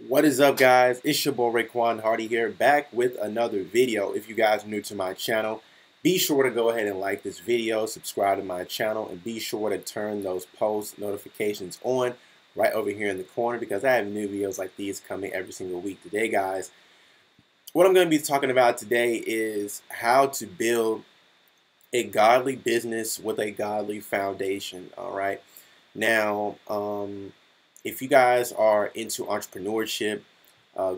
What is up, guys? It's your boy Raekwon Hardy here, back with another video. If you guys are new to my channel, be sure to go ahead and like this video, subscribe to my channel, and be sure to turn those post notifications on right over here in the corner because I have new videos like these coming every single week. Today, guys, what I'm going to be talking about today is how to build a godly business with a godly foundation. All right. Now, if you guys are into entrepreneurship,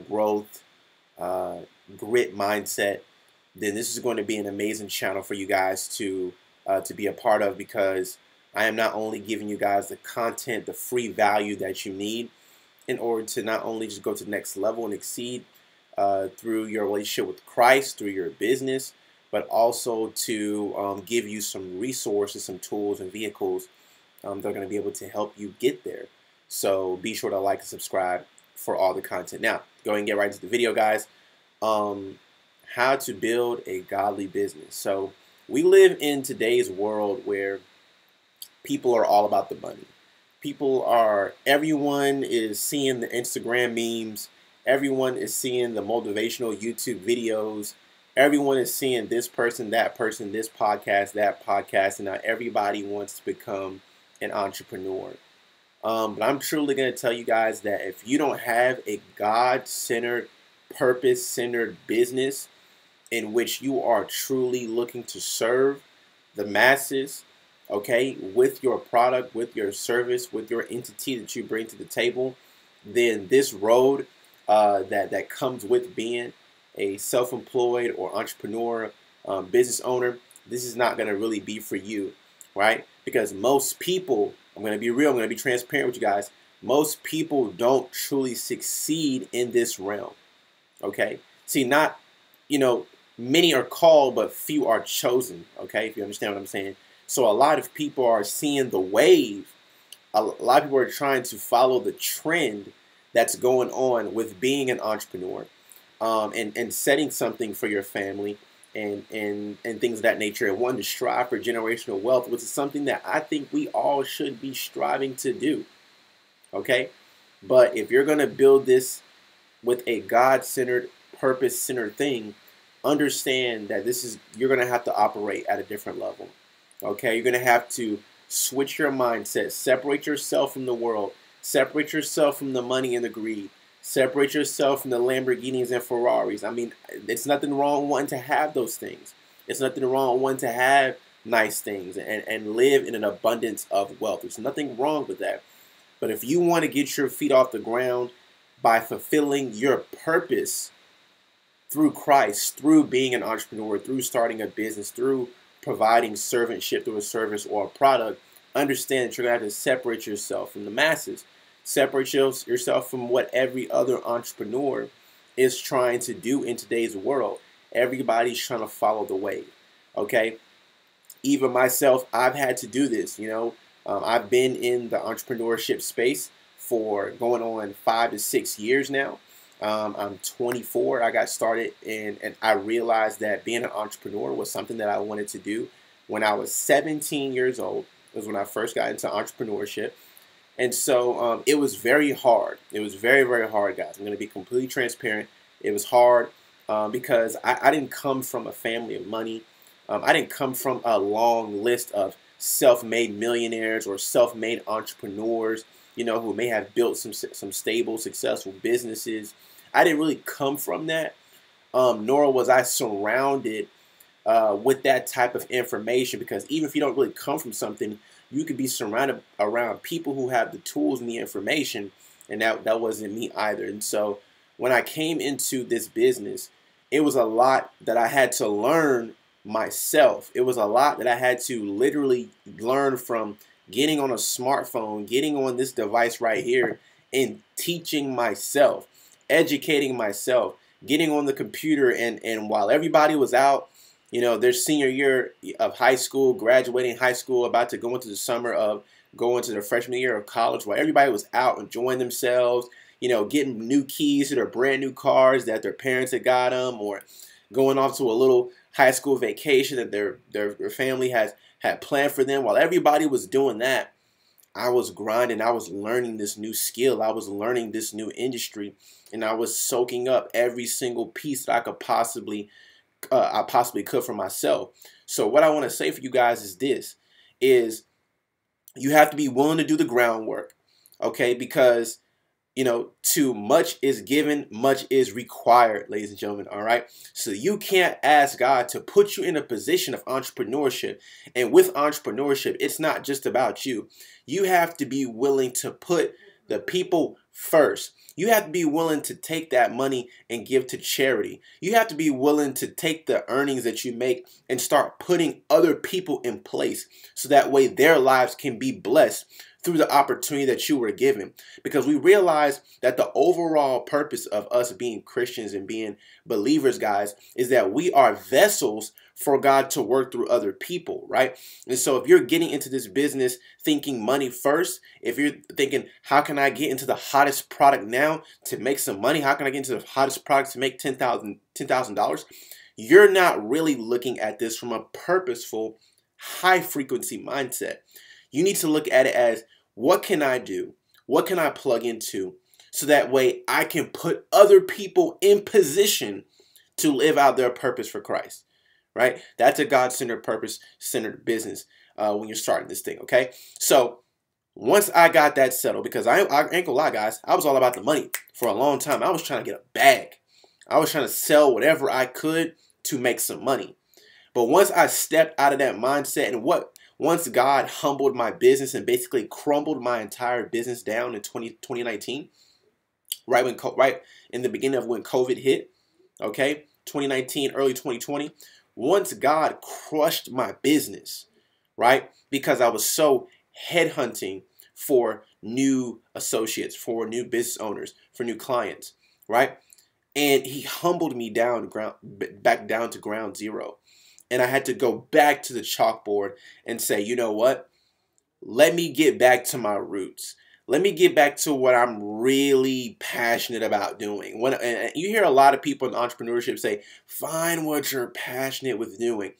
growth, grit mindset, then this is going to be an amazing channel for you guys to be a part of, because I am not only giving you guys the content, the free value that you need in order to not only just go to the next level and exceed through your relationship with Christ, through your business, but also to give you some resources, some tools and vehicles that are going to be able to help you get there. So be sure to like and subscribe for all the content. Now, go ahead and get right into the video, guys. How to build a godly business. So we live in today's world where people are all about the money. Everyone is seeing the Instagram memes. Everyone is seeing the motivational YouTube videos. Everyone is seeing this person, that person, this podcast, that podcast, and now everybody wants to become an entrepreneur. But I'm truly going to tell you guys that if you don't have a God-centered, purpose-centered business in which you are truly looking to serve the masses, okay, with your product, with your service, with your entity that you bring to the table, then this road that comes with being a self-employed or entrepreneur, business owner, this is not going to really be for you, right? Because most people, I'm going to be real, I'm going to be transparent with you guys, most people don't truly succeed in this realm, okay? See, many are called, but few are chosen, okay, if you understand what I'm saying. So a lot of people are seeing the wave. A lot of people are trying to follow the trend that's going on with being an entrepreneur, and setting something for your family and things of that nature, and wanting to strive for generational wealth, which is something that I think we all should be striving to do, okay? But if you're going to build this with a God-centered, purpose-centered thing, understand that you're going to have to operate at a different level, okay? You're going to have to switch your mindset, separate yourself from the world, separate yourself from the money and the greed, separate yourself from the Lamborghinis and Ferraris. I mean, it's nothing wrong wanting to have those things. It's nothing wrong wanting to have nice things and live in an abundance of wealth. There's nothing wrong with that. But if you want to get your feet off the ground by fulfilling your purpose through Christ, through being an entrepreneur, through starting a business, through providing servantship through a service or a product, understand that you're going to have to separate yourself from the masses. Separate yourself from what every other entrepreneur is trying to do in today's world. Everybody's trying to follow the wave, okay? Even myself, I've had to do this, I've been in the entrepreneurship space for going on 5 to 6 years now. I'm 24. I got started and I realized that being an entrepreneur was something that I wanted to do when I was 17 years old. It was when I first got into entrepreneurship. And so it was very hard. It was very, very hard, guys. I'm going to be completely transparent. It was hard because I didn't come from a family of money. I didn't come from a long list of self-made millionaires or self-made entrepreneurs, who may have built some stable, successful businesses. I didn't really come from that, nor was I surrounded with that type of information, because even if you don't really come from something, you could be surrounded around people who have the tools and the information, and that wasn't me either. And so when I came into this business, it was a lot that I had to learn myself. It was a lot that I had to literally learn from getting on a smartphone, getting on this device right here, and teaching myself, educating myself, getting on the computer, and while everybody was out, their senior year of high school, graduating high school, about to go into the summer of going to their freshman year of college, while everybody was out enjoying themselves, getting new keys to their brand new cars that their parents had got them, or going off to a little high school vacation that their family had planned for them. While everybody was doing that, I was grinding. I was learning this new skill. I was learning this new industry, and I was soaking up every single piece that I possibly could for myself. So what I want to say for you guys is this: is you have to be willing to do the groundwork, okay? Because too much is given, much is required, ladies and gentlemen, all right? So you can't ask God to put you in a position of entrepreneurship. And with entrepreneurship, it's not just about you. You have to be willing to put the people first. You have to be willing to take that money and give to charity. You have to be willing to take the earnings that you make and start putting other people in place so that way their lives can be blessed through the opportunity that you were given. Because we realize that the overall purpose of us being Christians and being believers, guys, is that we are vessels for God to work through other people, right? And so if you're getting into this business thinking money first, if you're thinking, how can I get into the hottest product now to make some money? How can I get into the hottest product to make $10,000? You're not really looking at this from a purposeful, high frequency mindset. You need to look at it as, what can I do? What can I plug into so that way I can put other people in position to live out their purpose for Christ, right? That's a God-centered, purpose-centered business when you're starting this thing, okay? So once I got that settled, because I ain't gonna lie, guys, I was all about the money for a long time. I was trying to get a bag. I was trying to sell whatever I could to make some money. But once I stepped out of that mindset and once God humbled my business and basically crumbled my entire business down in 2019, right in the beginning of when COVID hit, okay, 2019, early 2020, once God crushed my business, right, because I was so headhunting for new associates, for new business owners, for new clients, right, and he humbled me back down to ground zero. And I had to go back to the chalkboard and say, you know what? Let me get back to my roots. Let me get back to what I'm really passionate about doing. And you hear a lot of people in entrepreneurship say, find what you're passionate with doing.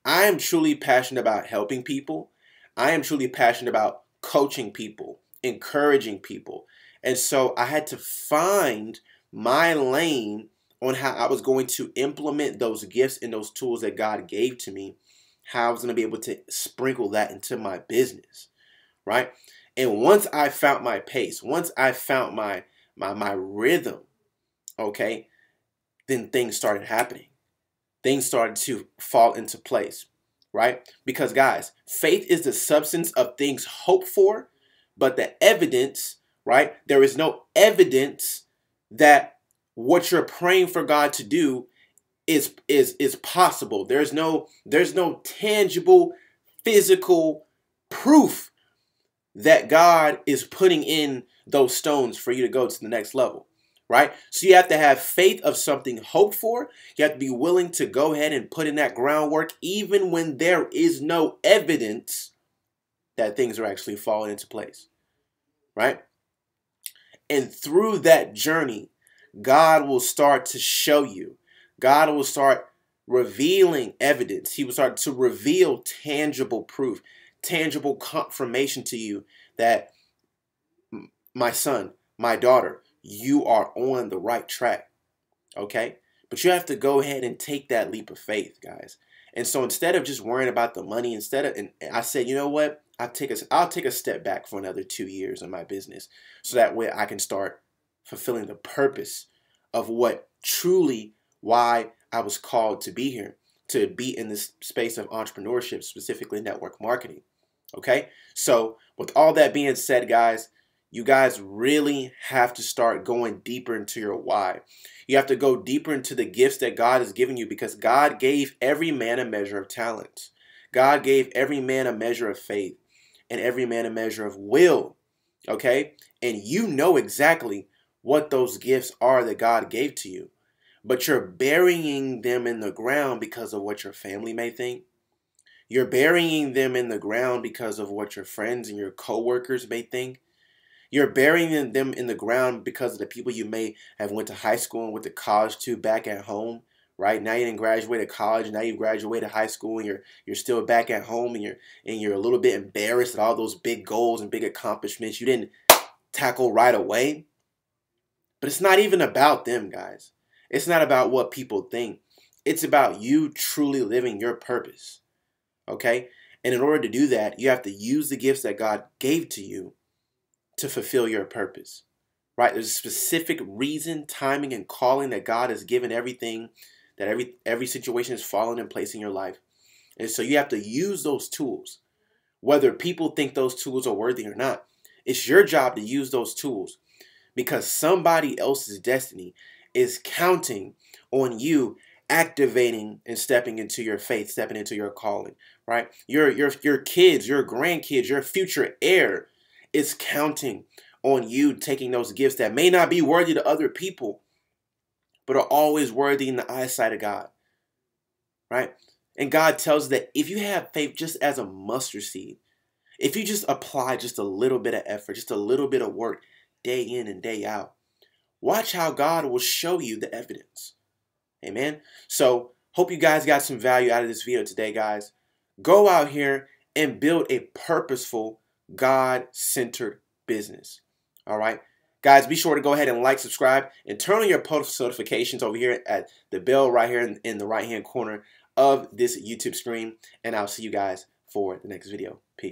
I am truly passionate about helping people. I am truly passionate about coaching people, encouraging people. And so I had to find my lane on how I was going to implement those gifts and those tools that God gave to me, how I was going to be able to sprinkle that into my business, right? And once I found my pace, once I found my rhythm, okay, then things started happening. Things started to fall into place, right? Because guys, faith is the substance of things hoped for, but the evidence, right? There is no evidence that what you're praying for God to do is possible. There's no tangible, physical proof that God is putting in those stones for you to go to the next level, right? So you have to have faith of something hoped for. You have to be willing to go ahead and put in that groundwork even when there is no evidence that things are actually falling into place, right? And through that journey, God will start to show you. God will start revealing evidence. He will start to reveal tangible proof, tangible confirmation to you that, my son, my daughter, you are on the right track. Okay? But you have to go ahead and take that leap of faith, guys. And so instead of just worrying about the money, and I said, you know what? I'll take a step back for another 2 years in my business so that way I can start fulfilling the purpose of what truly why I was called to be here, to be in this space of entrepreneurship, specifically network marketing. Okay? So with all that being said, guys, you guys really have to start going deeper into your why. You have to go deeper into the gifts that God has given you, because God gave every man a measure of talent. God gave every man a measure of faith and every man a measure of will. Okay? And you know exactly what those gifts are that God gave to you. But you're burying them in the ground because of what your family may think. You're burying them in the ground because of what your friends and your coworkers may think. You're burying them in the ground because of the people you may have went to high school and went to college to back at home, right? Now you didn't graduate college, now you graduated high school, and you're still back at home, and you're a little bit embarrassed at all those big goals and big accomplishments you didn't tackle right away. But it's not even about them, guys. It's not about what people think. It's about you truly living your purpose. Okay? And in order to do that, you have to use the gifts that God gave to you to fulfill your purpose. Right? There's a specific reason, timing, and calling that God has given everything, that every situation is fallen in place in your life. And so you have to use those tools, whether people think those tools are worthy or not. It's your job to use those tools because somebody else's destiny is counting on you activating and stepping into your faith, stepping into your calling, right? Your kids, your grandkids, your future heir is counting on you taking those gifts that may not be worthy to other people, but are always worthy in the eyesight of God, right? And God tells that if you have faith just as a mustard seed, if you just apply just a little bit of effort, just a little bit of work day in and day out, watch how God will show you the evidence. Amen. So hope you guys got some value out of this video today, guys. Go out here and build a purposeful, God-centered business. All right. Guys, be sure to go ahead and like, subscribe, and turn on your post notifications over here at the bell right here in the right-hand corner of this YouTube screen. And I'll see you guys for the next video. Peace.